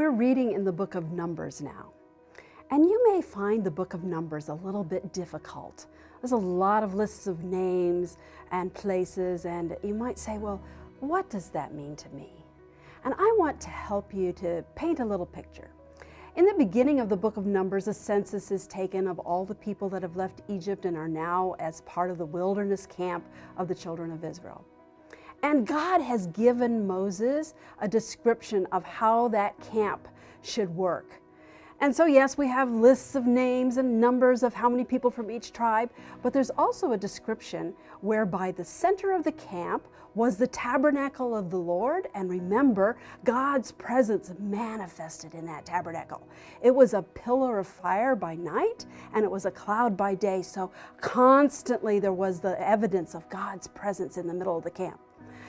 We're reading in the book of Numbers now. And you may find the book of Numbers a little bit difficult. There's a lot of lists of names and places, and you might say, well, what does that mean to me? And I want to help you to paint a little picture. In the beginning of the book of Numbers, a census is taken of all the people that have left Egypt and are now as part of the wilderness camp of the children of Israel. And God has given Moses a description of how that camp should work. And so yes, we have lists of names and numbers of how many people from each tribe, but there's also a description whereby the center of the camp was the tabernacle of the Lord. And remember, God's presence manifested in that tabernacle. It was a pillar of fire by night, and it was a cloud by day. So constantly there was the evidence of God's presence in the middle of the camp.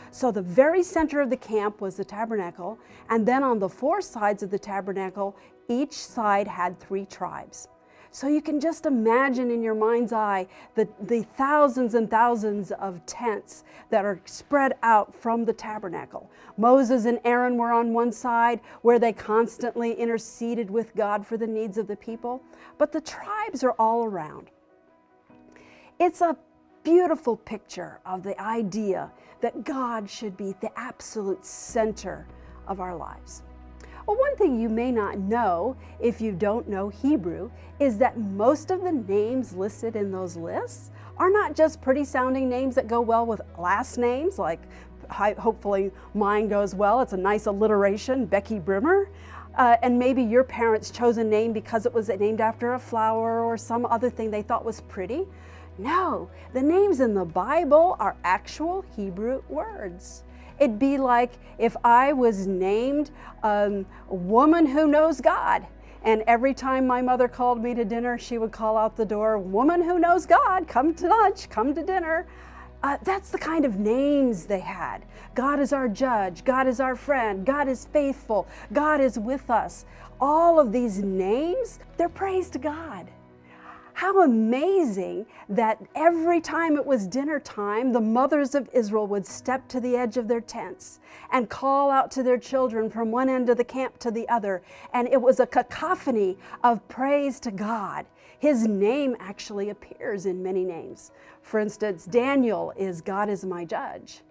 So the very center of the camp was the tabernacle, and then on the four sides of the tabernacle, each side had 3 tribes. So you can just imagine in your mind's eye the thousands and thousands of tents that are spread out from the tabernacle. Moses and Aaron were on one side where they constantly interceded with God for the needs of the people, but the tribes are all around. It's a beautiful picture of the idea that God should be the absolute center of our lives. Well, one thing you may not know if you don't know Hebrew is that most of the names listed in those lists are not just pretty sounding names that go well with last names, like hopefully mine goes well. It's a nice alliteration, Becky Brimmer. And maybe your parents chose a name because it was named after a flower or some other thing they thought was pretty. No, the names in the Bible are actual Hebrew words. It'd be like if I was named a woman who knows God, and every time my mother called me to dinner, she would call out the door, woman who knows God, come to lunch, come to dinner. That's the kind of names they had. God is our judge, God is our friend, God is faithful, God is with us. All of these names, they're praise to God. How amazing that every time it was dinner time, the mothers of Israel would step to the edge of their tents and call out to their children from one end of the camp to the other. And it was a cacophony of praise to God. His name actually appears in many names. For instance, Daniel is God is my judge.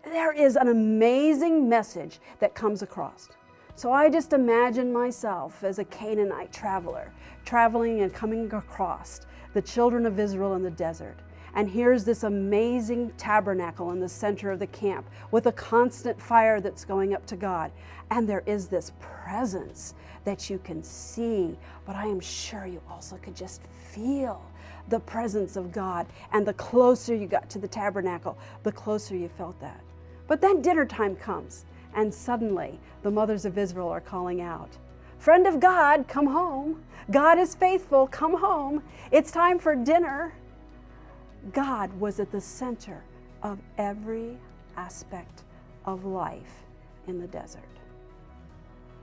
There is an amazing message that comes across. So I just imagine myself as a Canaanite traveler, traveling and coming across the children of Israel in the desert. And here's this amazing tabernacle in the center of the camp with a constant fire that's going up to God. And there is this presence that you can see, but I am sure you also could just feel the presence of God. And the closer you got to the tabernacle, the closer you felt that. But then dinner time comes. And suddenly, the mothers of Israel are calling out, friend of God, come home. God is faithful, come home. It's time for dinner. God was at the center of every aspect of life in the desert.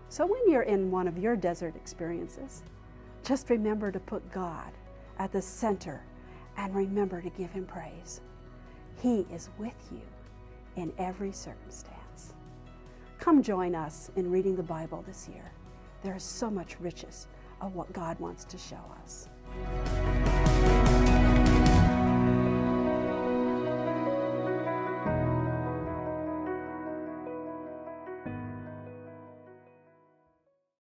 So when you're in one of your desert experiences, just remember to put God at the center and remember to give Him praise. He is with you in every circumstance. Come join us in reading the Bible this year. There is so much riches of what God wants to show us.